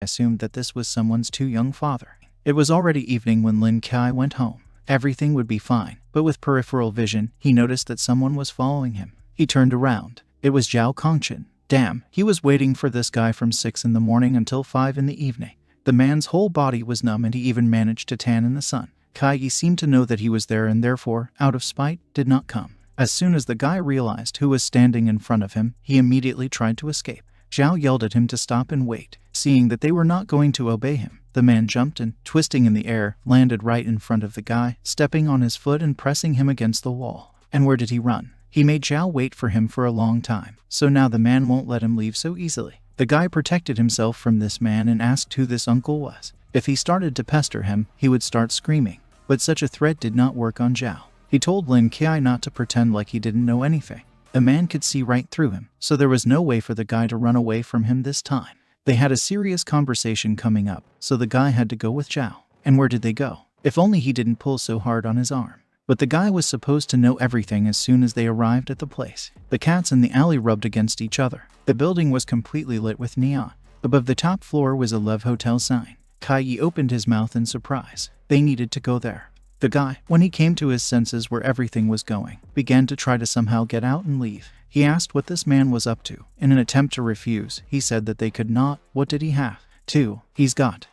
assumed that this was someone's too young father. It was already evening when Lin Kai went home. Everything would be fine, but with peripheral vision, he noticed that someone was following him. He turned around. It was Zhao Kongchen. Damn, he was waiting for this guy from 6 in the morning until 5 in the evening. The man's whole body was numb and he even managed to tan in the sun. Kai Yi seemed to know that he was there and therefore, out of spite, did not come. As soon as the guy realized who was standing in front of him, he immediately tried to escape. Zhao yelled at him to stop and wait. Seeing that they were not going to obey him, the man jumped and, twisting in the air, landed right in front of the guy, stepping on his foot and pressing him against the wall. And where did he run? He made Zhao wait for him for a long time, so now the man won't let him leave so easily. The guy protected himself from this man and asked who this uncle was. If he started to pester him, he would start screaming. But such a threat did not work on Zhao. He told Lin Kai not to pretend like he didn't know anything. The man could see right through him, so there was no way for the guy to run away from him this time. They had a serious conversation coming up, so the guy had to go with Zhao. And where did they go? If only he didn't pull so hard on his arm. But the guy was supposed to know everything as soon as they arrived at the place. The cats in the alley rubbed against each other. The building was completely lit with neon. Above the top floor was a Love Hotel sign. Kai Yi opened his mouth in surprise. They needed to go there. The guy, when he came to his senses where everything was going, began to try to somehow get out and leave. He asked what this man was up to. In an attempt to refuse, he said that they could not. What did he have? 2. He's got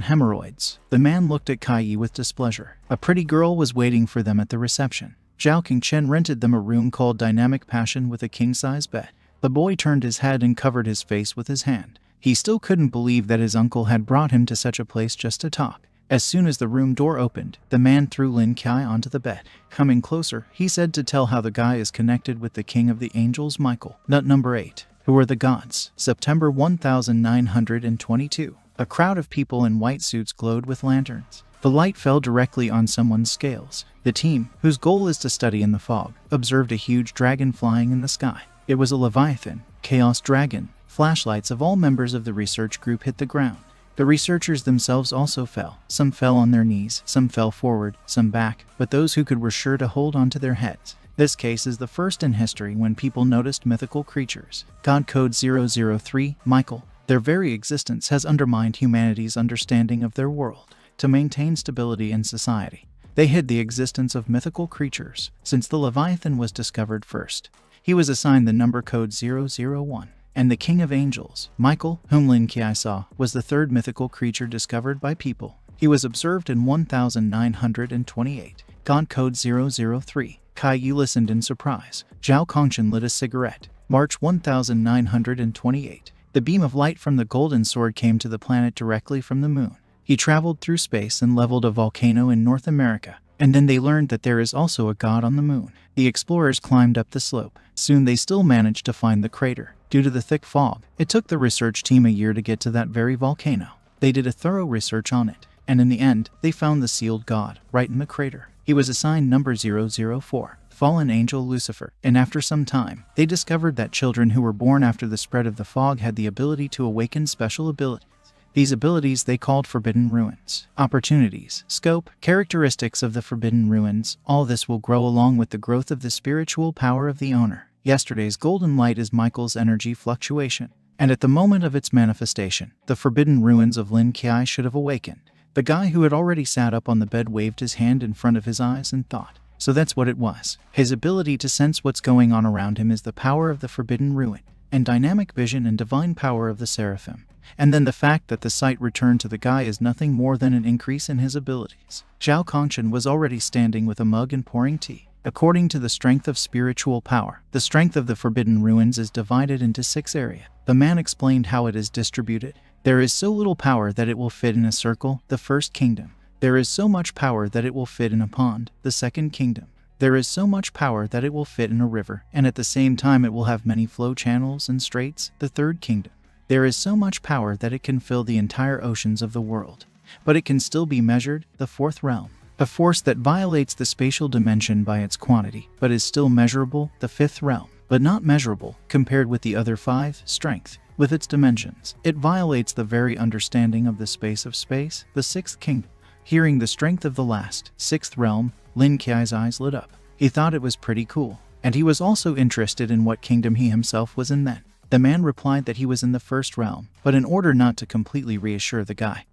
hemorrhoids. The man looked at Kai Yi with displeasure. A pretty girl was waiting for them at the reception. Zhao Kingchen rented them a room called Dynamic Passion with a king-size bed. The boy turned his head and covered his face with his hand. He still couldn't believe that his uncle had brought him to such a place just to talk. As soon as the room door opened, the man threw Lin Kai onto the bed. Coming closer, he said to tell how the guy is connected with the king of the angels, Michael. Nut number 8. Who are the gods? September 1922. A crowd of people in white suits glowed with lanterns. The light fell directly on someone's scales. The team, whose goal is to study in the fog, observed a huge dragon flying in the sky. It was a Leviathan, Chaos Dragon. Flashlights of all members of the research group hit the ground. The researchers themselves also fell. Some fell on their knees, some fell forward, some back, but those who could were sure to hold onto their heads. This case is the first in history when people noticed mythical creatures. God Code 003, Michael. Their very existence has undermined humanity's understanding of their world. To maintain stability in society, they hid the existence of mythical creatures. Since the Leviathan was discovered first, he was assigned the number code 001. And the King of Angels, Michael, whom Lin Kai saw, was the third mythical creature discovered by people. He was observed in 1928. God Code 003. Kai Yi listened in surprise. Zhao Kongchen lit a cigarette. March 1928. The beam of light from the golden sword came to the planet directly from the moon. He traveled through space and leveled a volcano in North America. And then they learned that there is also a god on the moon. The explorers climbed up the slope. Soon they still managed to find the crater. Due to the thick fog, it took the research team a year to get to that very volcano. They did a thorough research on it, and in the end, they found the sealed god, right in the crater. He was assigned number 004, fallen angel Lucifer, and after some time, they discovered that children who were born after the spread of the fog had the ability to awaken special abilities. These abilities they called Forbidden Ruins. Opportunities, scope, characteristics of the Forbidden Ruins, all this will grow along with the growth of the spiritual power of the owner. Yesterday's golden light is Michael's energy fluctuation, and at the moment of its manifestation, the Forbidden Ruins of Lin Kai should have awakened. The guy who had already sat up on the bed waved his hand in front of his eyes and thought. So that's what it was. His ability to sense what's going on around him is the power of the Forbidden Ruin, and dynamic vision and divine power of the Seraphim. And then the fact that the sight returned to the guy is nothing more than an increase in his abilities. Zhao Kongchen was already standing with a mug and pouring tea. According to the strength of spiritual power, the strength of the Forbidden Ruins is divided into 6 areas. The man explained how it is distributed. There is so little power that it will fit in a circle, the first kingdom. There is so much power that it will fit in a pond, the second kingdom. There is so much power that it will fit in a river, and at the same time it will have many flow channels and straits, the third kingdom. There is so much power that it can fill the entire oceans of the world, but it can still be measured, the fourth realm. A force that violates the spatial dimension by its quantity, but is still measurable, the fifth realm, but not measurable, compared with the other 5, strength. With its dimensions, it violates the very understanding of the space of space, the sixth kingdom. Hearing the strength of the last, 6th realm, Lin Kai's eyes lit up. He thought it was pretty cool, and he was also interested in what kingdom he himself was in then. The man replied that he was in the first realm, but in order not to completely reassure the guy,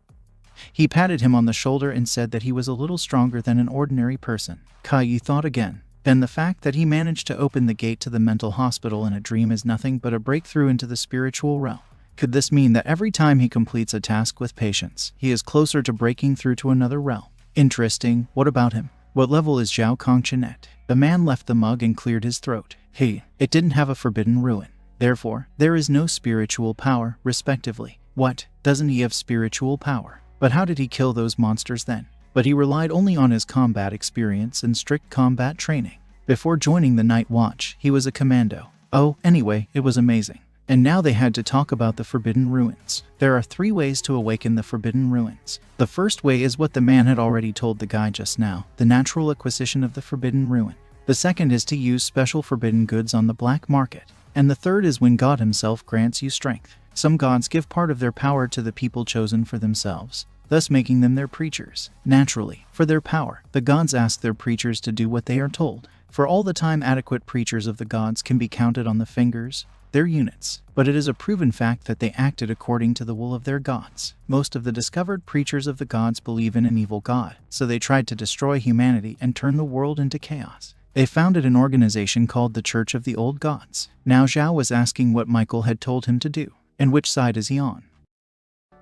he patted him on the shoulder and said that he was a little stronger than an ordinary person. Kai thought again. Then the fact that he managed to open the gate to the mental hospital in a dream is nothing but a breakthrough into the spiritual realm. Could this mean that every time he completes a task with patience, he is closer to breaking through to another realm? Interesting. What about him? What level is Zhao Kongchen at? The man left the mug and cleared his throat. Hey, it didn't have a forbidden ruin. Therefore, there is no spiritual power, respectively. What? Doesn't he have spiritual power? But how did he kill those monsters then? But he relied only on his combat experience and strict combat training. Before joining the Night Watch, he was a commando. Oh, anyway, it was amazing. And now they had to talk about the Forbidden Ruins. There are 3 ways to awaken the Forbidden Ruins. The first way is what the man had already told the guy just now, the natural acquisition of the Forbidden Ruin. The second is to use special forbidden goods on the black market. And the third is when God himself grants you strength. Some gods give part of their power to the people chosen for themselves, thus making them their preachers. Naturally, for their power, the gods ask their preachers to do what they are told. For all the time, adequate preachers of the gods can be counted on the fingers, their units. But it is a proven fact that they acted according to the will of their gods. Most of the discovered preachers of the gods believe in an evil god, so they tried to destroy humanity and turn the world into chaos. They founded an organization called the Church of the Old Gods. Now Zhao was asking what Michael had told him to do, and which side is he on.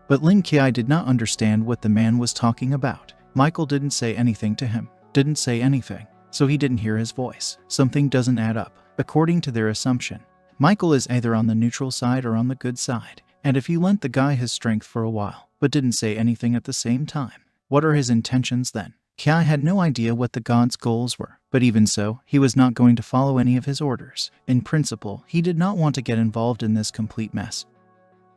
But Lin Kai did not understand what the man was talking about. Michael didn't say anything to him, didn't say anything, so he didn't hear his voice. Something doesn't add up. According to their assumption, Michael is either on the neutral side or on the good side. And if he lent the guy his strength for a while, but didn't say anything at the same time, what are his intentions then? Kai had no idea what the god's goals were, but even so, he was not going to follow any of his orders. In principle, he did not want to get involved in this complete mess.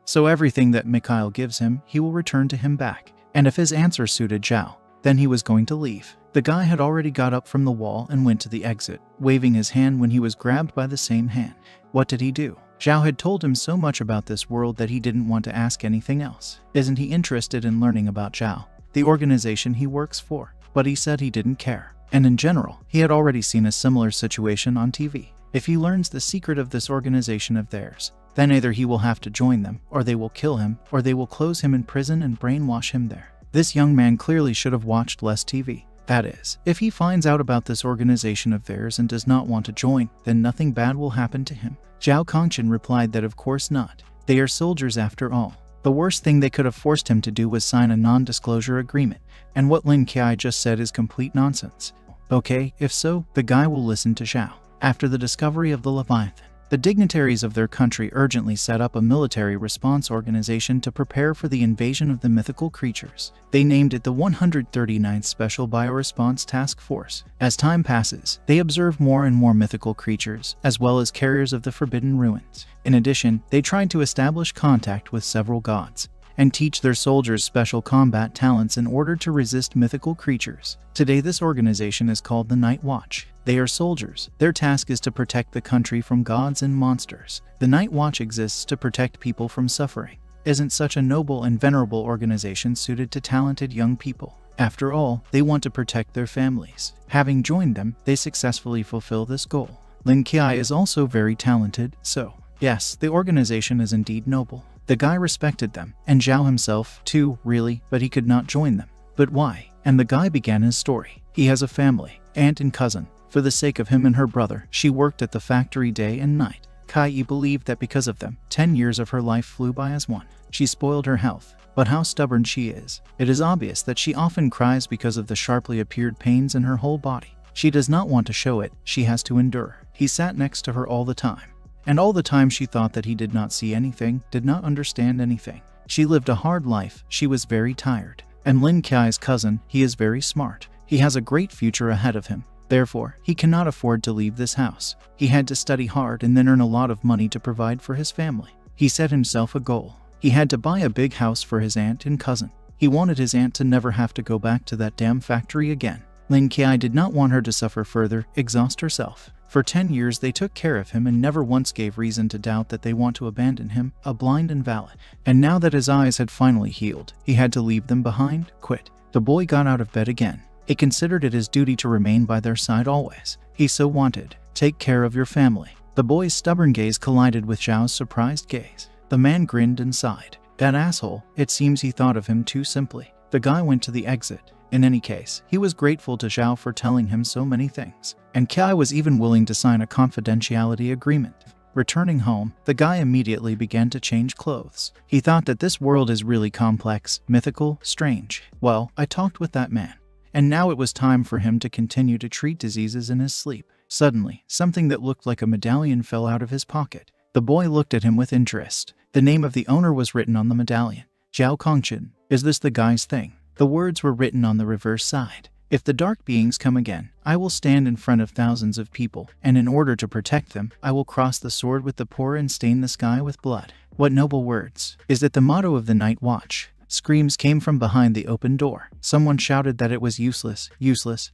So everything that Mikhail gives him, he will return to him back. And if his answer suited Zhao, then he was going to leave. The guy had already got up from the wall and went to the exit, waving his hand when he was grabbed by the same hand. What did he do? Zhao had told him so much about this world that he didn't want to ask anything else. Isn't he interested in learning about Zhao, the organization he works for? But he said he didn't care. And in general, he had already seen a similar situation on TV. If he learns the secret of this organization of theirs, then either he will have to join them, or they will kill him, or they will close him in prison and brainwash him there. This young man clearly should have watched less TV. That is, if he finds out about this organization of theirs and does not want to join, then nothing bad will happen to him. Zhao Kongchen replied that of course not. They are soldiers after all. The worst thing they could have forced him to do was sign a non-disclosure agreement, and what Lin Kai just said is complete nonsense. Okay, if so, the guy will listen to Zhao. After the discovery of the Leviathan, the dignitaries of their country urgently set up a military response organization to prepare for the invasion of the mythical creatures. They named it the 139th Special Bioresponse Task Force. As time passes, they observe more and more mythical creatures, as well as carriers of the Forbidden Ruins. In addition, they tried to establish contact with several gods and teach their soldiers special combat talents in order to resist mythical creatures. Today, this organization is called the Night Watch. They are soldiers. Their task is to protect the country from gods and monsters. The Night Watch exists to protect people from suffering. Isn't such a noble and venerable organization suited to talented young people? After all, they want to protect their families. Having joined them, they successfully fulfill this goal. Lin Kai is also very talented, so yes, the organization is indeed noble. The guy respected them, and Zhao himself, too, really, but he could not join them. But why? And the guy began his story. He has a family, aunt and cousin. For the sake of him and her brother, she worked at the factory day and night. Kai believed that because of them, 10 years of her life flew by as one. She spoiled her health, but how stubborn she is. It is obvious that she often cries because of the sharply appeared pains in her whole body. She does not want to show it, she has to endure. He sat next to her all the time. And all the time she thought that he did not see anything, did not understand anything. She lived a hard life, she was very tired. And Lin Kai's cousin, he is very smart. He has a great future ahead of him. Therefore, he cannot afford to leave this house. He had to study hard and then earn a lot of money to provide for his family. He set himself a goal. He had to buy a big house for his aunt and cousin. He wanted his aunt to never have to go back to that damn factory again. Lin Kai did not want her to suffer further, exhaust herself. For 10 years they took care of him and never once gave reason to doubt that they want to abandon him, a blind invalid. And now that his eyes had finally healed, he had to leave them behind, quit. The boy got out of bed again. He considered it his duty to remain by their side always. He so wanted. Take care of your family. The boy's stubborn gaze collided with Zhao's surprised gaze. The man grinned and sighed. That asshole, it seems he thought of him too simply. The guy went to the exit. In any case, he was grateful to Zhao for telling him so many things, and Kai was even willing to sign a confidentiality agreement. Returning home, the guy immediately began to change clothes. He thought that this world is really complex, mythical, strange. Well, I talked with that man. And now it was time for him to continue to treat diseases in his sleep. Suddenly, something that looked like a medallion fell out of his pocket. The boy looked at him with interest. The name of the owner was written on the medallion. Zhao Kongqin. Is this the guy's thing? The words were written on the reverse side. If the dark beings come again, I will stand in front of thousands of people, and in order to protect them, I will cross the sword with the poor and stain the sky with blood. What noble words! Is it the motto of the Night Watch? Screams came from behind the open door. Someone shouted that it was useless,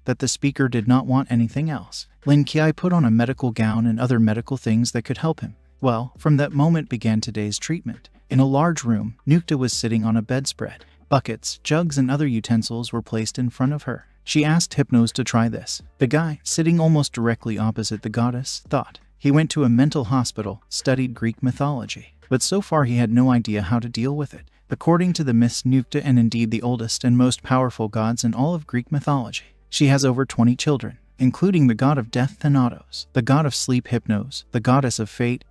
that the speaker did not want anything else. Lin Qiai put on a medical gown and other medical things that could help him. Well, from that moment began today's treatment. In a large room, Nukta was sitting on a bedspread. Buckets, jugs, and other utensils were placed in front of her. She asked Hypnos to try this. The guy, sitting almost directly opposite the goddess, thought. He went to a mental hospital, studied Greek mythology, but so far he had no idea how to deal with it. According to the myths, Nukta and indeed the oldest and most powerful gods in all of Greek mythology. She has over 20 children, including the god of death Thanatos, the god of sleep Hypnos, the goddess of fate,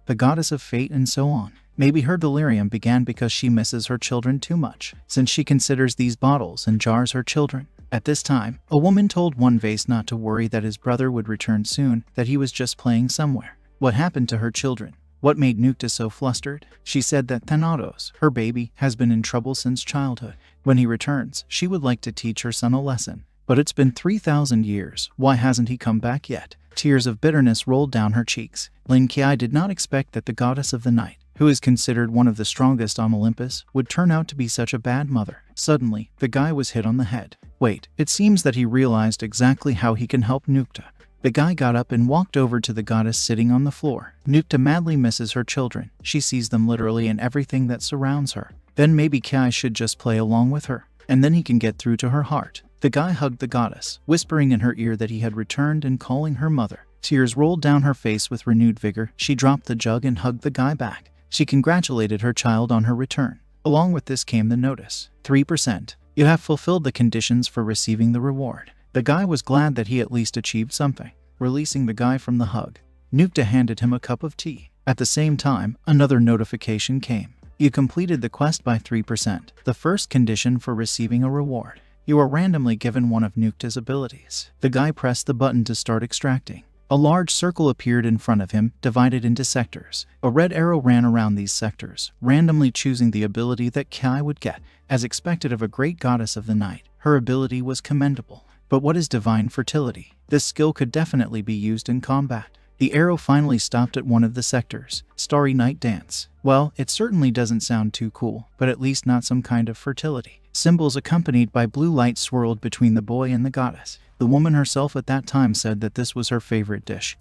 and so on. Maybe her delirium began because she misses her children too much, since she considers these bottles and jars her children. At this time, a woman told one vase not to worry, that his brother would return soon, that he was just playing somewhere. What happened to her children? What made Nukta so flustered? She said that Thanatos, her baby, has been in trouble since childhood. When he returns, she would like to teach her son a lesson. But it's been 3,000 years. Why hasn't he come back yet? Tears of bitterness rolled down her cheeks. Lin Qiai did not expect that the goddess of the night, who is considered one of the strongest on Olympus, would turn out to be such a bad mother. Suddenly, the guy was hit on the head. Wait, it seems that he realized exactly how he can help Nukta. The guy got up and walked over to the goddess sitting on the floor. Nukta madly misses her children. She sees them literally in everything that surrounds her. Then maybe Kai should just play along with her, and then he can get through to her heart. The guy hugged the goddess, whispering in her ear that he had returned and calling her mother. Tears rolled down her face with renewed vigor. She dropped the jug and hugged the guy back. She congratulated her child on her return. Along with this came the notice. 3%. You have fulfilled the conditions for receiving the reward. The guy was glad that he at least achieved something. Releasing the guy from the hug, Nukta handed him a cup of tea. At the same time, another notification came. You completed the quest by 3%. The first condition for receiving a reward. You are randomly given one of Nukta's abilities. The guy pressed the button to start extracting. A large circle appeared in front of him, divided into sectors. A red arrow ran around these sectors, randomly choosing the ability that Kai would get. As expected of a great goddess of the night, her ability was commendable. But what is divine fertility? This skill could definitely be used in combat. The arrow finally stopped at one of the sectors. Starry Night Dance. Well, it certainly doesn't sound too cool, but at least not some kind of fertility. Symbols accompanied by blue light swirled between the boy and the goddess. The woman herself at that time said that this was her favorite dish,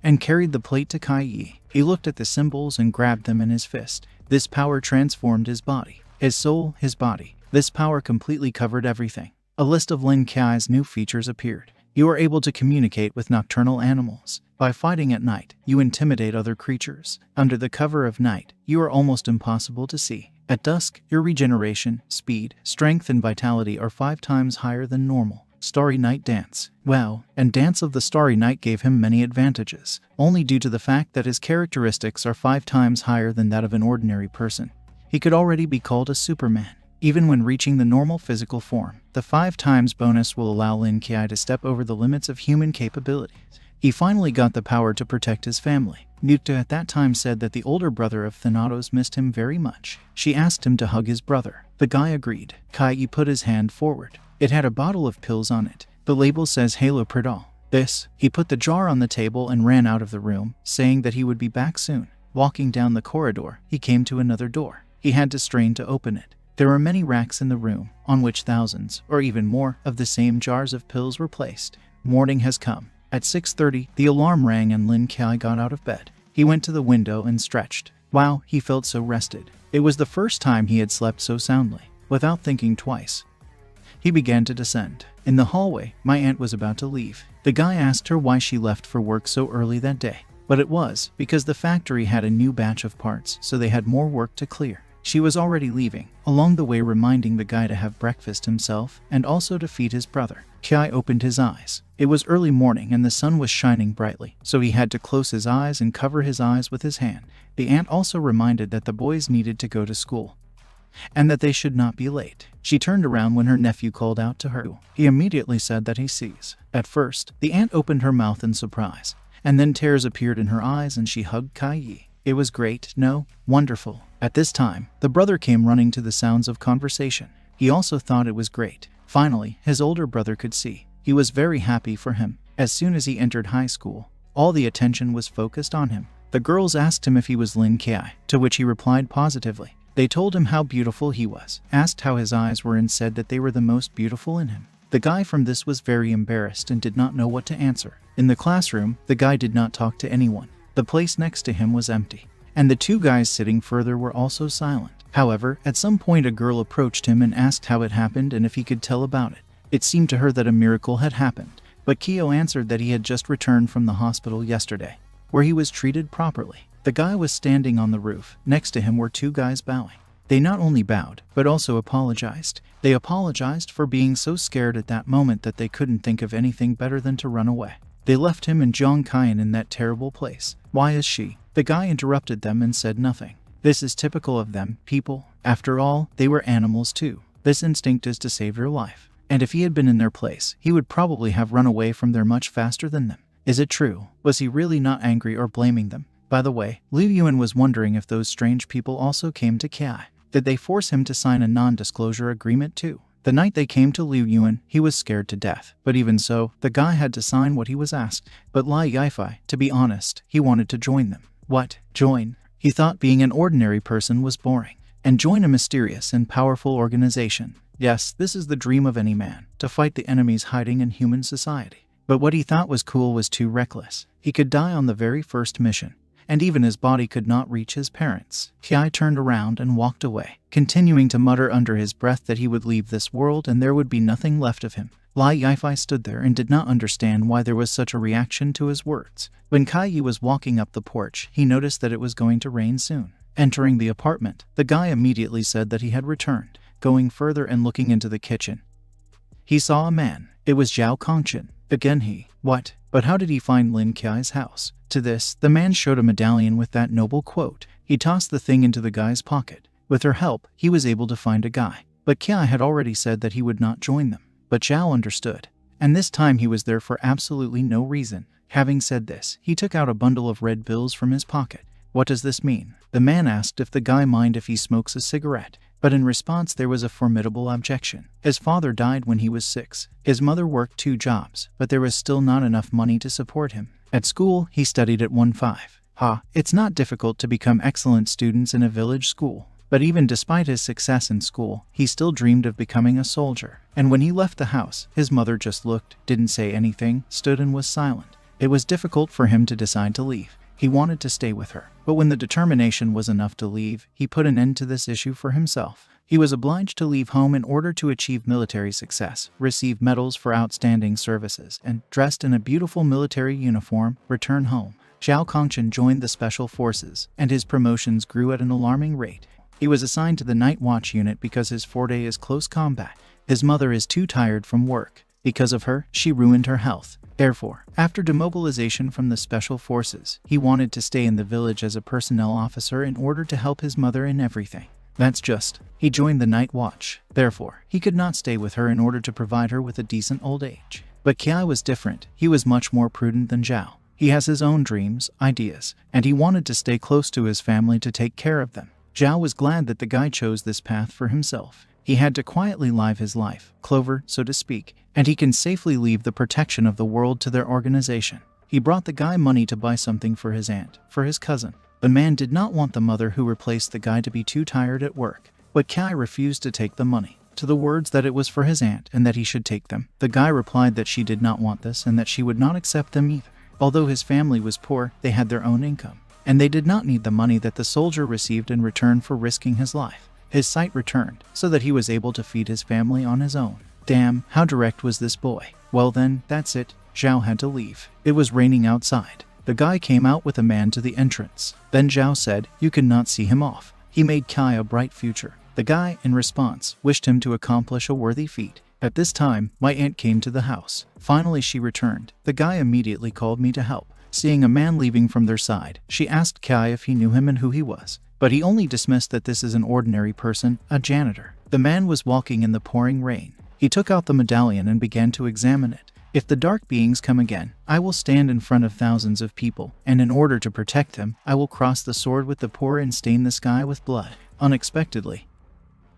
and carried the plate to Kai Yi. He looked at the symbols and grabbed them in his fist. This power transformed his body, his soul, his body. This power completely covered everything. A list of Lin Qiai's new features appeared. You are able to communicate with nocturnal animals. By fighting at night, you intimidate other creatures. Under the cover of night, you are almost impossible to see. At dusk, your regeneration, speed, strength, and vitality are 5 times higher than normal. Starry Night Dance. Wow, and Dance of the Starry Night gave him many advantages, only due to the fact that his characteristics are 5 times higher than that of an ordinary person. He could already be called a Superman. Even when reaching the normal physical form, the 5 times bonus will allow Lin Qiai to step over the limits of human capabilities. He finally got the power to protect his family. Nukta at that time said that the older brother of Thanatos missed him very much. She asked him to hug his brother. The guy agreed. Kai Yi put his hand forward. It had a bottle of pills on it. The label says Halopridol. He put the jar on the table and ran out of the room, saying that he would be back soon. Walking down the corridor, he came to another door. He had to strain to open it. There were many racks in the room, on which thousands, or even more, of the same jars of pills were placed. Morning has come. At 6:30, the alarm rang and Lin Qiai got out of bed. He went to the window and stretched. Wow, he felt so rested. It was the first time he had slept so soundly. Without thinking twice, he began to descend. In the hallway, my aunt was about to leave. The guy asked her why she left for work so early that day. But it was because the factory had a new batch of parts, so they had more work to clear. She was already leaving, along the way reminding the guy to have breakfast himself and also to feed his brother. Kai opened his eyes. It was early morning and the sun was shining brightly, so he had to close his eyes and cover his eyes with his hand. The aunt also reminded that the boys needed to go to school and that they should not be late. She turned around when her nephew called out to her. He immediately said that he sees. At first, the aunt opened her mouth in surprise, and then tears appeared in her eyes and she hugged Kai. It was great, no, wonderful. At this time, the brother came running to the sounds of conversation. He also thought it was great. Finally, his older brother could see. He was very happy for him. As soon as he entered high school, all the attention was focused on him. The girls asked him if he was Lin Kai, to which he replied positively. They told him how beautiful he was, asked how his eyes were and said that they were the most beautiful in him. The guy from this was very embarrassed and did not know what to answer. In the classroom, the guy did not talk to anyone. The place next to him was empty, and the two guys sitting further were also silent. However, at some point a girl approached him and asked how it happened and if he could tell about it. It seemed to her that a miracle had happened, but Kyo answered that he had just returned from the hospital yesterday, where he was treated properly. The guy was standing on the roof. Next to him were two guys bowing. They not only bowed, but also apologized. They apologized for being so scared at that moment that they couldn't think of anything better than to run away. They left him and Jong Kyan in that terrible place. Why is she? The guy interrupted them and said nothing. This is typical of them, people. After all, they were animals too. This instinct is to save your life. And if he had been in their place, he would probably have run away from there much faster than them. Is it true? Was he really not angry or blaming them? By the way, Liu Yuan was wondering if those strange people also came to Kai. Did they force him to sign a non-disclosure agreement too? The night they came to Liu Yuan, he was scared to death. But even so, the guy had to sign what he was asked. But Lai Yifei, to be honest, he wanted to join them. What? Join? He thought being an ordinary person was boring. And join a mysterious and powerful organization. Yes, this is the dream of any man, to fight the enemies hiding in human society. But what he thought was cool was too reckless. He could die on the very first mission, and even his body could not reach his parents. Kai turned around and walked away, continuing to mutter under his breath that he would leave this world and there would be nothing left of him. Lai Yifei stood there and did not understand why there was such a reaction to his words. When Kai Yi was walking up the porch, he noticed that it was going to rain soon. Entering the apartment, the guy immediately said that he had returned. Going further and looking into the kitchen, he saw a man. It was Zhao Kongchen. Again he. What? But how did he find Lin Kai's house? To this, the man showed a medallion with that noble quote. He tossed the thing into the guy's pocket. With her help, he was able to find a guy. But Kai had already said that he would not join them. But Zhao understood. And this time he was there for absolutely no reason. Having said this, he took out a bundle of red bills from his pocket. What does this mean? The man asked if the guy mind if he smokes a cigarette. But in response there was a formidable objection. His father died when he was 6. His mother worked 2 jobs, but there was still not enough money to support him. At school, he studied at 1-5. It's not difficult to become excellent students in a village school. But even despite his success in school, he still dreamed of becoming a soldier. And when he left the house, his mother just looked, didn't say anything, stood and was silent. It was difficult for him to decide to leave. He wanted to stay with her. But when the determination was enough to leave, he put an end to this issue for himself. He was obliged to leave home in order to achieve military success, receive medals for outstanding services, and, dressed in a beautiful military uniform, return home. Zhao Kongchen joined the special forces, and his promotions grew at an alarming rate. He was assigned to the night watch unit because his forte is close combat. His mother is too tired from work. Because of her, she ruined her health. Therefore, after demobilization from the special forces, he wanted to stay in the village as a personnel officer in order to help his mother in everything. That's just. He joined the night watch. Therefore, he could not stay with her in order to provide her with a decent old age. But Kai was different. He was much more prudent than Zhao. He has his own dreams, ideas, and he wanted to stay close to his family to take care of them. Zhao was glad that the guy chose this path for himself. He had to quietly live his life, clover, so to speak, and he can safely leave the protection of the world to their organization. He brought the guy money to buy something for his aunt, for his cousin. The man did not want the mother who replaced the guy to be too tired at work, but Kai refused to take the money. To the words that it was for his aunt and that he should take them, the guy replied that she did not want this and that she would not accept them either. Although his family was poor, they had their own income, and they did not need the money that the soldier received in return for risking his life. His sight returned, so that he was able to feed his family on his own. Damn, how direct was this boy. Well then, that's it. Zhao had to leave. It was raining outside. The guy came out with a man to the entrance. Then Zhao said, "You cannot see him off. He made Kai a bright future." The guy, in response, wished him to accomplish a worthy feat. At this time, my aunt came to the house. Finally she returned. The guy immediately called me to help. Seeing a man leaving from their side, she asked Kai if he knew him and who he was. But he only dismissed that this is an ordinary person, a janitor. The man was walking in the pouring rain. He took out the medallion and began to examine it. "If the dark beings come again, I will stand in front of thousands of people, and in order to protect them, I will cross the sword with the poor and stain the sky with blood." Unexpectedly,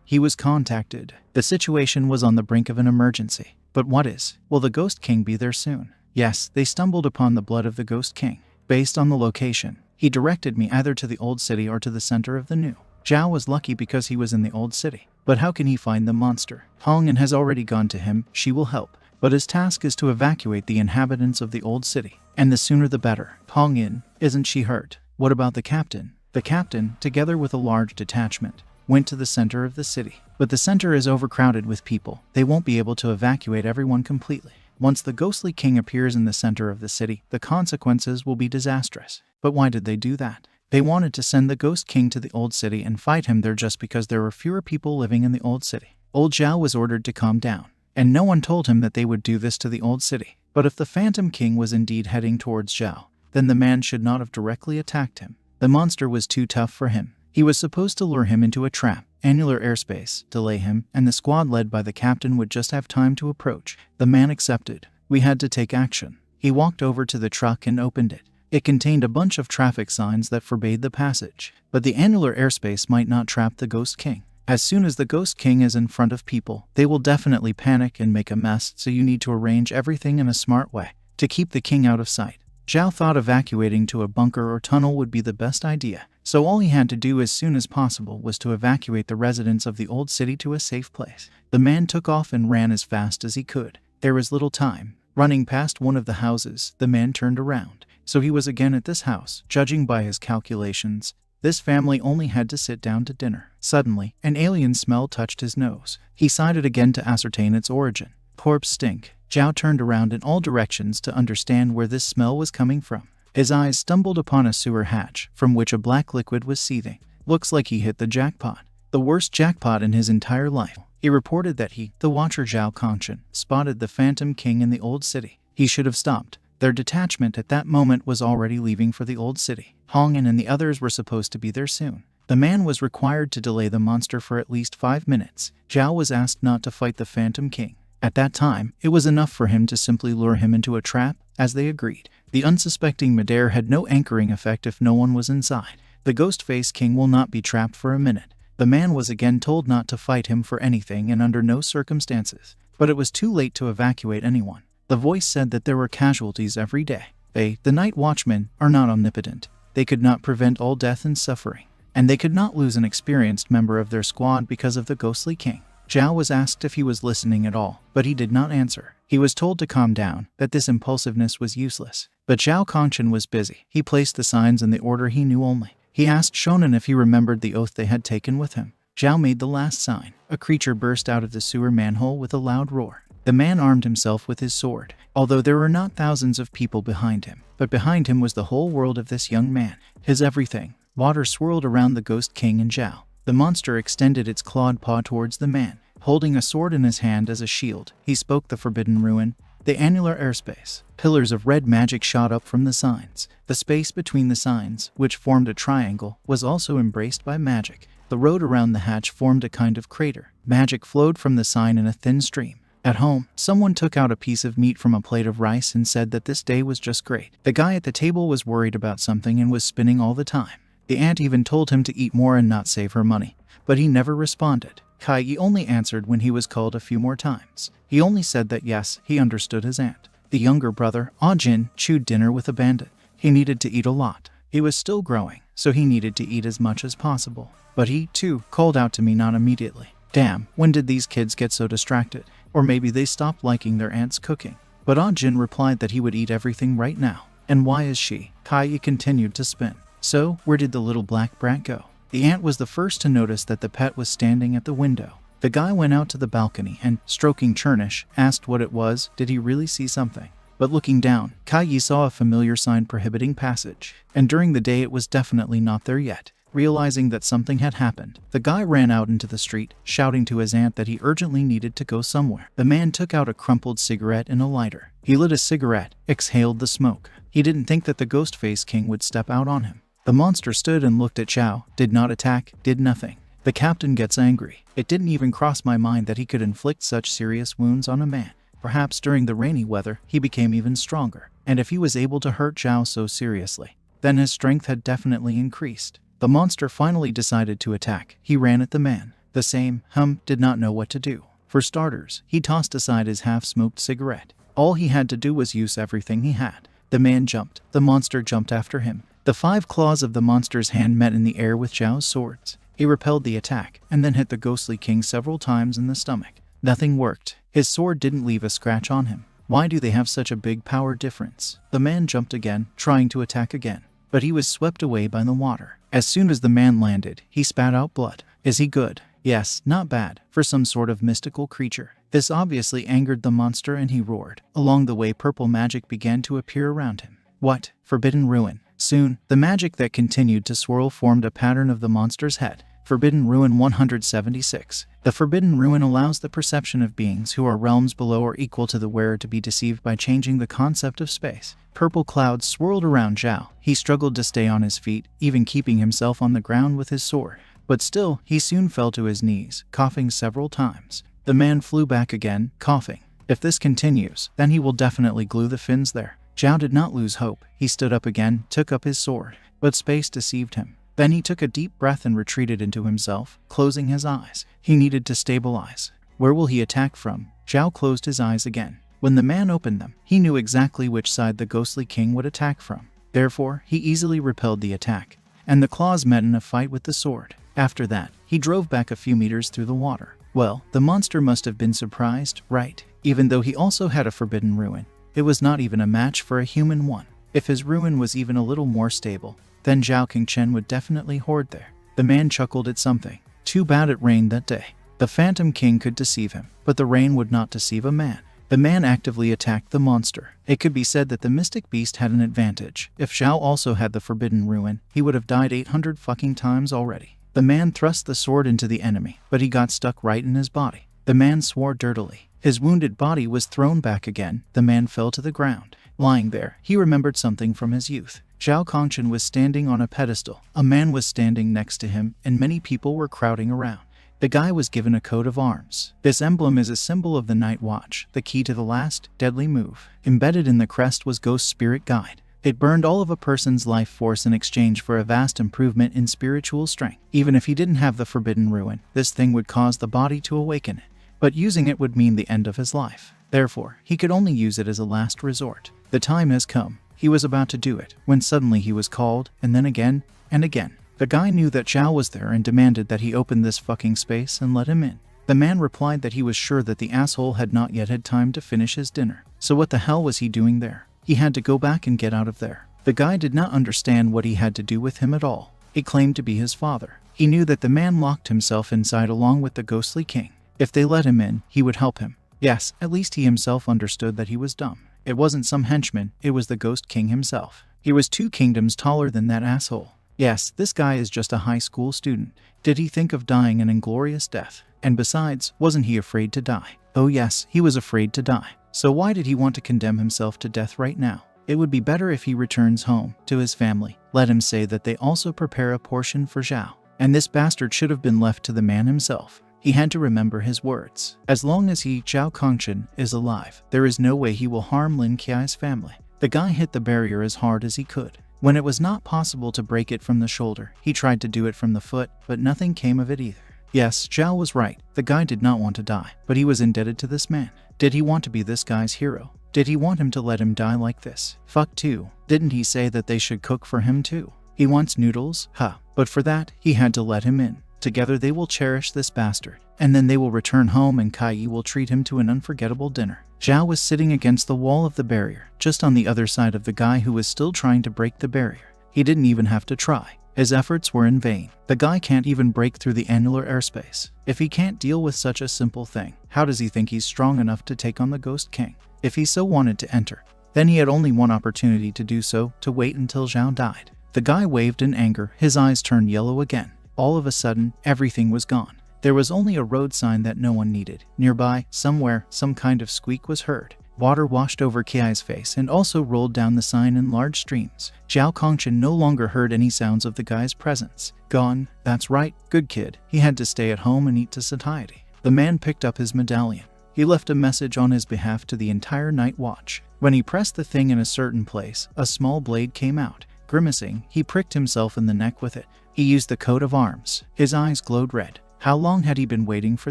he was contacted. The situation was on the brink of an emergency. But what is? Will the Ghost King be there soon? Yes, they stumbled upon the blood of the Ghost King. Based on the location, he directed me either to the old city or to the center of the new. Zhao was lucky because he was in the old city. But how can he find the monster? Hong An has already gone to him. She will help. But his task is to evacuate the inhabitants of the old city. And the sooner the better. Hong An, isn't she hurt? What about the captain? The captain, together with a large detachment, went to the center of the city. But the center is overcrowded with people. They won't be able to evacuate everyone completely. Once the ghostly king appears in the center of the city, the consequences will be disastrous. But why did they do that? They wanted to send the Ghost King to the old city and fight him there just because there were fewer people living in the old city. Old Zhao was ordered to calm down. And no one told him that they would do this to the old city. But if the Phantom King was indeed heading towards Zhao, then the man should not have directly attacked him. The monster was too tough for him. He was supposed to lure him into a trap, annular airspace, delay him, and the squad led by the captain would just have time to approach. The man accepted. We had to take action. He walked over to the truck and opened it. It contained a bunch of traffic signs that forbade the passage. But the annular airspace might not trap the Ghost King. As soon as the Ghost King is in front of people, they will definitely panic and make a mess, so you need to arrange everything in a smart way to keep the king out of sight. Zhao thought evacuating to a bunker or tunnel would be the best idea, so all he had to do as soon as possible was to evacuate the residents of the old city to a safe place. The man took off and ran as fast as he could. There was little time. Running past one of the houses, the man turned around. So he was again at this house. Judging by his calculations, this family only had to sit down to dinner. Suddenly, an alien smell touched his nose. He sighed it again to ascertain its origin. Corpse stink. Zhao turned around in all directions to understand where this smell was coming from. His eyes stumbled upon a sewer hatch, from which a black liquid was seething. Looks like he hit the jackpot. The worst jackpot in his entire life. He reported that he, the Watcher Zhao Kongshan, spotted the Phantom King in the old city. He should have stopped. Their detachment at that moment was already leaving for the old city. Hong An and the others were supposed to be there soon. The man was required to delay the monster for at least 5 minutes. Zhao was asked not to fight the Phantom King. At that time, it was enough for him to simply lure him into a trap, as they agreed. The unsuspecting midair had no anchoring effect if no one was inside. The Ghost-Face King will not be trapped for a minute. The man was again told not to fight him for anything and under no circumstances. But it was too late to evacuate anyone. The voice said that there were casualties every day. They, the night watchmen, are not omnipotent. They could not prevent all death and suffering. And they could not lose an experienced member of their squad because of the ghostly king. Zhao was asked if he was listening at all, but he did not answer. He was told to calm down, that this impulsiveness was useless. But Zhao Kongshan was busy. He placed the signs in the order he knew only. He asked Shonen if he remembered the oath they had taken with him. Zhao made the last sign. A creature burst out of the sewer manhole with a loud roar. The man armed himself with his sword, although there were not thousands of people behind him. But behind him was the whole world of this young man, his everything. Water swirled around the Ghost King and Zhao. The monster extended its clawed paw towards the man. Holding a sword in his hand as a shield, he spoke the forbidden ruin, the annular airspace. Pillars of red magic shot up from the signs. The space between the signs, which formed a triangle, was also embraced by magic. The road around the hatch formed a kind of crater. Magic flowed from the sign in a thin stream. At home, someone took out a piece of meat from a plate of rice and said that this day was just great. The guy at the table was worried about something and was spinning all the time. The aunt even told him to eat more and not save her money. But he never responded. Kai only answered when he was called a few more times. He only said that yes, he understood his aunt. The younger brother, Ah-jin, chewed dinner with abandon. He needed to eat a lot. He was still growing, so he needed to eat as much as possible. But he, too, called out to me not immediately. Damn, when did these kids get so distracted? Or maybe they stopped liking their aunt's cooking. But Ah-jin replied that he would eat everything right now. And why is she? Kai continued to spin. So, where did the little black brat go? The aunt was the first to notice that the pet was standing at the window. The guy went out to the balcony and, stroking Chernish, asked what it was. Did he really see something? But looking down, Kai Yi saw a familiar sign prohibiting passage, and during the day it was definitely not there yet. Realizing that something had happened, the guy ran out into the street, shouting to his aunt that he urgently needed to go somewhere. The man took out a crumpled cigarette and a lighter. He lit a cigarette, exhaled the smoke. He didn't think that the Ghost-Face King would step out on him. The monster stood and looked at Zhao, did not attack, did nothing. The captain gets angry. It didn't even cross my mind that he could inflict such serious wounds on a man. Perhaps during the rainy weather, he became even stronger. And if he was able to hurt Zhao so seriously, then his strength had definitely increased. The monster finally decided to attack. He ran at the man. The same, did not know what to do. For starters, he tossed aside his half-smoked cigarette. All he had to do was use everything he had. The man jumped. The monster jumped after him. The 5 claws of the monster's hand met in the air with Zhao's swords. He repelled the attack, and then hit the ghostly king several times in the stomach. Nothing worked. His sword didn't leave a scratch on him. Why do they have such a big power difference? The man jumped again, trying to attack again. But he was swept away by the water. As soon as the man landed, he spat out blood. Is he good? Yes, not bad, for some sort of mystical creature. This obviously angered the monster and he roared. Along the way, purple magic began to appear around him. What? Forbidden ruin. Soon, the magic that continued to swirl formed a pattern of the monster's head. Forbidden Ruin 176. The Forbidden Ruin allows the perception of beings who are realms below or equal to the wearer to be deceived by changing the concept of space. Purple clouds swirled around Zhao. He struggled to stay on his feet, even keeping himself on the ground with his sword. But still, he soon fell to his knees, coughing several times. The man flew back again, coughing. If this continues, then he will definitely glue the fins there. Zhao did not lose hope. He stood up again, took up his sword. But space deceived him. Then he took a deep breath and retreated into himself, closing his eyes. He needed to stabilize. Where will he attack from? Zhao closed his eyes again. When the man opened them, he knew exactly which side the ghostly king would attack from. Therefore, he easily repelled the attack, and the claws met in a fight with the sword. After that, he drove back a few meters through the water. Well, the monster must have been surprised, right? Even though he also had a forbidden ruin, it was not even a match for a human one. If his ruin was even a little more stable, then Zhao Qingchen would definitely hoard there. The man chuckled at something. Too bad it rained that day. The Phantom King could deceive him, but the rain would not deceive a man. The man actively attacked the monster. It could be said that the mystic beast had an advantage. If Zhao also had the forbidden ruin, he would have died 800 fucking times already. The man thrust the sword into the enemy, but he got stuck right in his body. The man swore dirtily. His wounded body was thrown back again. The man fell to the ground. Lying there, he remembered something from his youth. Zhao Kongchen was standing on a pedestal. A man was standing next to him, and many people were crowding around. The guy was given a coat of arms. This emblem is a symbol of the Night Watch, the key to the last, deadly move. Embedded in the crest was Ghost Spirit Guide. It burned all of a person's life force in exchange for a vast improvement in spiritual strength. Even if he didn't have the Forbidden Ruin, this thing would cause the body to awaken it. But using it would mean the end of his life. Therefore, he could only use it as a last resort. The time has come. He was about to do it, when suddenly he was called, and then again, and again. The guy knew that Zhao was there and demanded that he open this fucking space and let him in. The man replied that he was sure that the asshole had not yet had time to finish his dinner. So what the hell was he doing there? He had to go back and get out of there. The guy did not understand what he had to do with him at all. He claimed to be his father. He knew that the man locked himself inside along with the ghostly king. If they let him in, he would help him. Yes, at least he himself understood that he was dumb. It wasn't some henchman, it was the Ghost King himself. He was 2 kingdoms taller than that asshole. Yes, this guy is just a high school student. Did he think of dying an inglorious death? And besides, wasn't he afraid to die? Oh yes, he was afraid to die. So why did he want to condemn himself to death right now? It would be better if he returns home, to his family. Let him say that they also prepare a portion for Zhao. And this bastard should have been left to the man himself. He had to remember his words. As long as he, Zhao Kongchen, is alive, there is no way he will harm Lin Qiai's family. The guy hit the barrier as hard as he could. When it was not possible to break it from the shoulder, he tried to do it from the foot, but nothing came of it either. Yes, Zhao was right. The guy did not want to die, but he was indebted to this man. Did he want to be this guy's hero? Did he want him to let him die like this? Fuck too. Didn't he say that they should cook for him too? He wants noodles? But for that, he had to let him in. Together they will cherish this bastard, and then they will return home and Kai Yi will treat him to an unforgettable dinner. Zhao was sitting against the wall of the barrier, just on the other side of the guy who was still trying to break the barrier. He didn't even have to try. His efforts were in vain. The guy can't even break through the annular airspace. If he can't deal with such a simple thing, how does he think he's strong enough to take on the Ghost King? If he so wanted to enter, Then he had only one opportunity to do so, to wait until Zhao died. The guy waved in anger, his eyes turned yellow again. All of a sudden, everything was gone. There was only a road sign that no one needed. Nearby, somewhere, some kind of squeak was heard. Water washed over Kiai's face and also rolled down the sign in large streams. Zhao Kongchen no longer heard any sounds of the guy's presence. Gone. That's right, good kid. He had to stay at home and eat to satiety. The man picked up his medallion. He left a message on his behalf to the entire night watch. When he pressed the thing in a certain place, a small blade came out. Grimacing, he pricked himself in the neck with it. He used the coat of arms. His eyes glowed red. How long had he been waiting for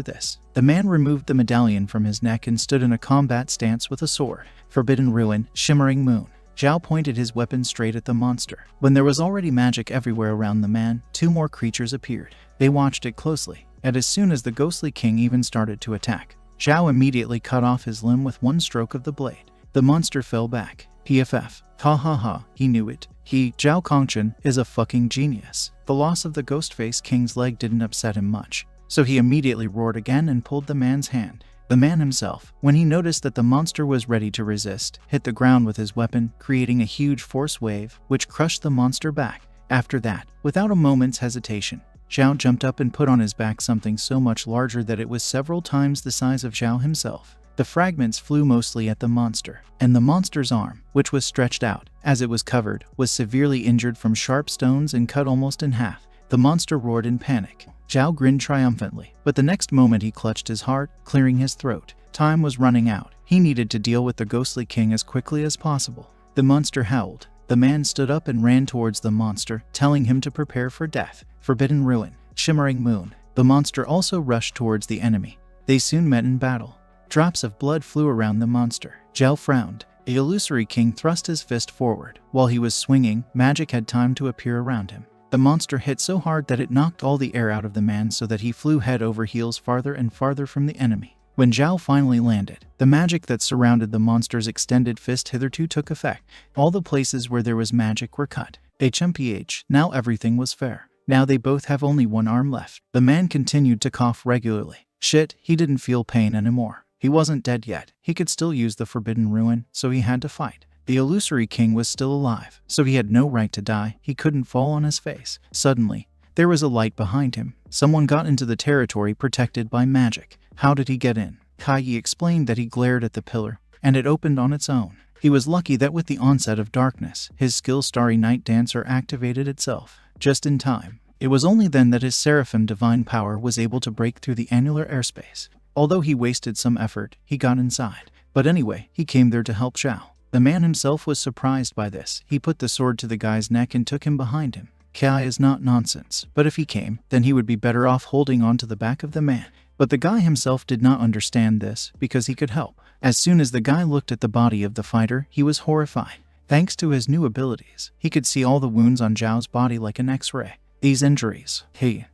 this? The man removed the medallion from his neck and stood in a combat stance with a sword. Forbidden Ruin, Shimmering Moon. Zhao pointed his weapon straight at the monster. When there was already magic everywhere around the man, two more creatures appeared. They watched it closely, and as soon as the ghostly king even started to attack, Zhao immediately cut off his limb with one stroke of the blade. The monster fell back. PFF. Ha ha ha, he knew it. Zhao Kongchen, is a fucking genius. The loss of the Ghostface King's leg didn't upset him much, so he immediately roared again and pulled the man's hand. The man himself, when he noticed that the monster was ready to resist, hit the ground with his weapon, creating a huge force wave, which crushed the monster back. After that, without a moment's hesitation, Zhao jumped up and put on his back something so much larger that it was several times the size of Zhao himself. The fragments flew mostly at the monster, and the monster's arm, which was stretched out, as it was covered, was severely injured from sharp stones and cut almost in half. The monster roared in panic. Zhao grinned triumphantly, but the next moment he clutched his heart, clearing his throat. Time was running out. He needed to deal with the ghostly king as quickly as possible. The monster howled. The man stood up and ran towards the monster, telling him to prepare for death. Forbidden Ruin, Shimmering Moon. The monster also rushed towards the enemy. They soon met in battle. Drops of blood flew around the monster. Zhao frowned. The illusory king thrust his fist forward. While he was swinging, magic had time to appear around him. The monster hit so hard that it knocked all the air out of the man so that he flew head over heels farther and farther from the enemy. When Zhao finally landed, the magic that surrounded the monster's extended fist hitherto took effect. All the places where there was magic were cut. HMPH, now everything was fair. Now they both have only one arm left. The man continued to cough regularly. Shit, he didn't feel pain anymore. He wasn't dead yet. He could still use the Forbidden Ruin, so he had to fight. The illusory king was still alive, so he had no right to die. He couldn't fall on his face. Suddenly, there was a light behind him. Someone got into the territory protected by magic. How did he get in? Kai Yi explained that he glared at the pillar, and it opened on its own. He was lucky that with the onset of darkness, his skill Starry Night Dancer activated itself. Just in time. It was only then that his Seraphim divine power was able to break through the annular airspace. Although he wasted some effort, he got inside. But anyway, he came there to help Zhao. The man himself was surprised by this. He put the sword to the guy's neck and took him behind him. Kai is not nonsense, but if he came, then he would be better off holding on to the back of the man. But the guy himself did not understand this, because he could help. As soon as the guy looked at the body of the fighter, he was horrified. Thanks to his new abilities, he could see all the wounds on Zhao's body like an X-ray. These injuries.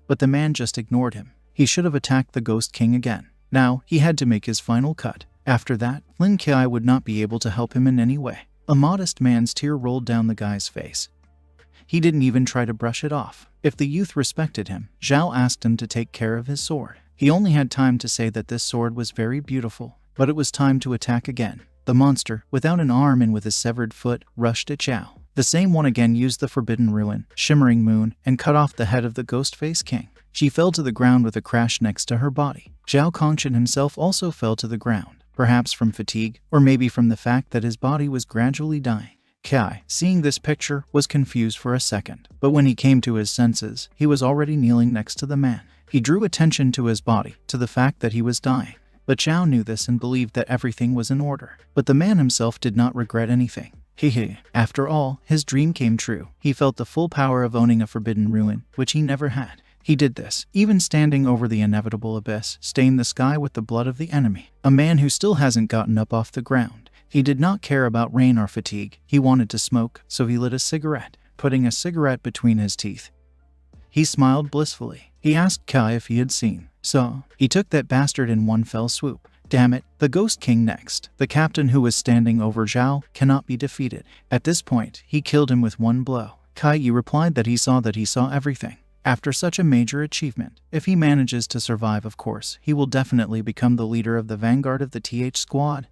But the man just ignored him. He should have attacked the Ghost King again. Now, he had to make his final cut. After that, Lin Kai would not be able to help him in any way. A modest man's tear rolled down the guy's face. He didn't even try to brush it off. If the youth respected him, Zhao asked him to take care of his sword. He only had time to say that this sword was very beautiful, but it was time to attack again. The monster, without an arm and with his severed foot, rushed at Zhao. The same one again used the Forbidden Ruin, Shimmering Moon, and cut off the head of the Ghostface King. She fell to the ground with a crash next to her body. Zhao Kongchen himself also fell to the ground, perhaps from fatigue, or maybe from the fact that his body was gradually dying. Kai, seeing this picture, was confused for a second, but when he came to his senses, he was already kneeling next to the man. He drew attention to his body, to the fact that he was dying. But Zhao knew this and believed that everything was in order. But the man himself did not regret anything. After all, his dream came true. He felt the full power of owning a Forbidden Ruin, which he never had. He did this, even standing over the inevitable abyss, stained the sky with the blood of the enemy. A man who still hasn't gotten up off the ground. He did not care about rain or fatigue. He wanted to smoke, so he lit a cigarette, putting a cigarette between his teeth. He smiled blissfully. He asked Kai if he had seen. So, he took that bastard in one fell swoop. Damn it, the Ghost King next. The captain who was standing over Zhao cannot be defeated. At this point, he killed him with one blow. Kai Yi replied that he saw everything. After such a major achievement, if he manages to survive, of course, he will definitely become the leader of the vanguard of the TH squad.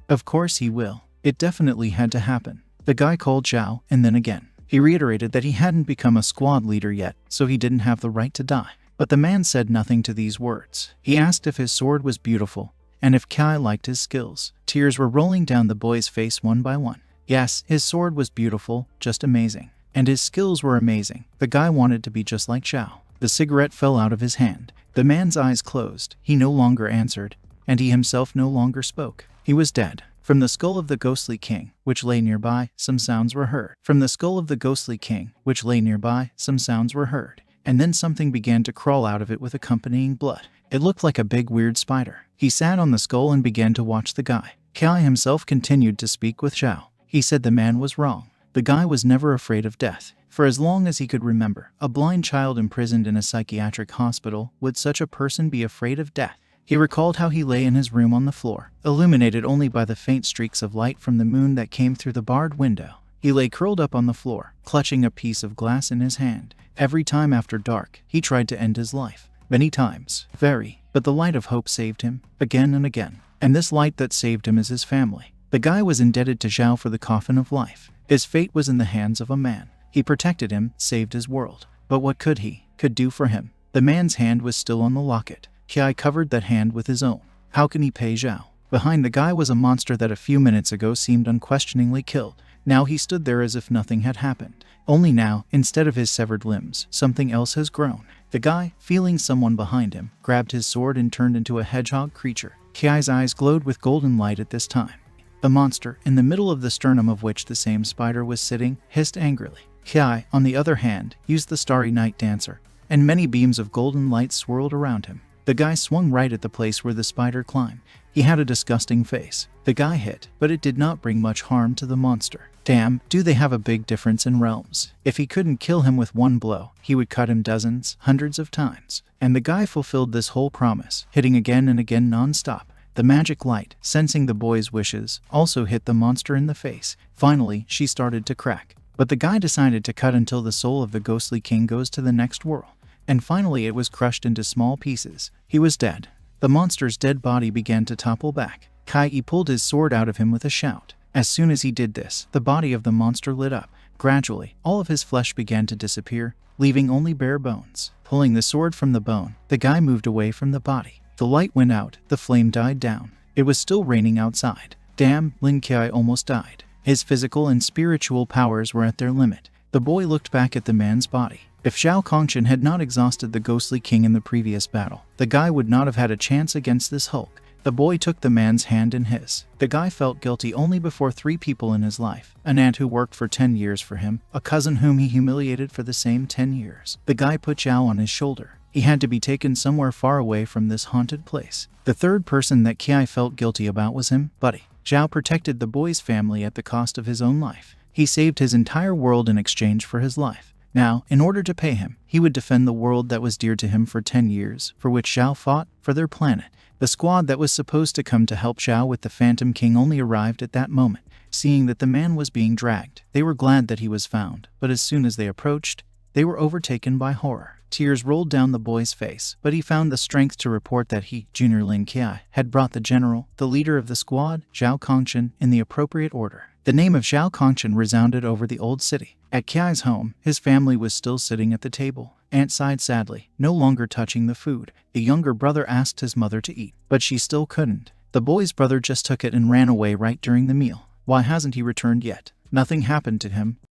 Of course he will. It definitely had to happen. The guy called Zhao, and then again. He reiterated that he hadn't become a squad leader yet, so he didn't have the right to die. But the man said nothing to these words. He asked if his sword was beautiful, and if Kai liked his skills. Tears were rolling down the boy's face one by one. Yes, his sword was beautiful, just amazing. And his skills were amazing. The guy wanted to be just like Zhao. The cigarette fell out of his hand. The man's eyes closed. He no longer answered, and he himself no longer spoke. He was dead. From the skull of the ghostly king, which lay nearby, some sounds were heard. From the skull of the ghostly king, which lay nearby, some sounds were heard. And then something began to crawl out of it with accompanying blood. It looked like a big weird spider. He sat on the skull and began to watch the guy. Kai himself continued to speak with Zhao. He said the man was wrong. The guy was never afraid of death. For as long as he could remember, a blind child imprisoned in a psychiatric hospital, would such a person be afraid of death? He recalled how he lay in his room on the floor, illuminated only by the faint streaks of light from the moon that came through the barred window. He lay curled up on the floor, clutching a piece of glass in his hand. Every time after dark, he tried to end his life. Many times. But the light of hope saved him, again and again. And this light that saved him is his family. The guy was indebted to Zhao for the coffin of life. His fate was in the hands of a man. He protected him, saved his world. But what could do for him? The man's hand was still on the locket. Kai covered that hand with his own. How can he pay Zhao? Behind the guy was a monster that a few minutes ago seemed unquestioningly killed. Now he stood there as if nothing had happened. Only now, instead of his severed limbs, something else has grown. The guy, feeling someone behind him, grabbed his sword and turned into a hedgehog creature. Kai's eyes glowed with golden light at this time. The monster, in the middle of the sternum of which the same spider was sitting, hissed angrily. Kai, on the other hand, used the starry night dancer, and many beams of golden light swirled around him. The guy swung right at the place where the spider climbed. He had a disgusting face. The guy hit, but it did not bring much harm to the monster. Damn, do they have a big difference in realms. If he couldn't kill him with one blow, he would cut him dozens, hundreds of times. And the guy fulfilled this whole promise, hitting again and again non-stop. The magic light, sensing the boy's wishes, also hit the monster in the face. Finally, she started to crack. But the guy decided to cut until the soul of the ghostly king goes to the next world. And finally it was crushed into small pieces. He was dead. The monster's dead body began to topple back. Kai pulled his sword out of him with a shout. As soon as he did this, the body of the monster lit up. Gradually, all of his flesh began to disappear, leaving only bare bones. Pulling the sword from the bone, the guy moved away from the body. The light went out, the flame died down. It was still raining outside. Damn, Lin Kai almost died. His physical and spiritual powers were at their limit. The boy looked back at the man's body. If Zhao Kongshan had not exhausted the ghostly king in the previous battle, the guy would not have had a chance against this Hulk. The boy took the man's hand in his. The guy felt guilty only before 3 people in his life. An aunt who worked for 10 years for him, a cousin whom he humiliated for the same 10 years. The guy put Zhao on his shoulder. He had to be taken somewhere far away from this haunted place. The third person that Kai felt guilty about was him, Buddy. Zhao protected the boy's family at the cost of his own life. He saved his entire world in exchange for his life. Now, in order to pay him, he would defend the world that was dear to him for 10 years, for which Zhao fought, for their planet. The squad that was supposed to come to help Zhao with the Phantom King only arrived at that moment. Seeing that the man was being dragged, they were glad that he was found, but as soon as they approached, they were overtaken by horror. Tears rolled down the boy's face, but he found the strength to report that he, Junior Lin Kai, had brought the general, the leader of the squad, Zhao Kongshan, in the appropriate order. The name of Zhao Kongshan resounded over the old city. At Kai's home, his family was still sitting at the table. Aunt sighed sadly, no longer touching the food. The younger brother asked his mother to eat, but she still couldn't. The boy's brother just took it and ran away right during the meal. Why hasn't he returned yet? Nothing happened to him.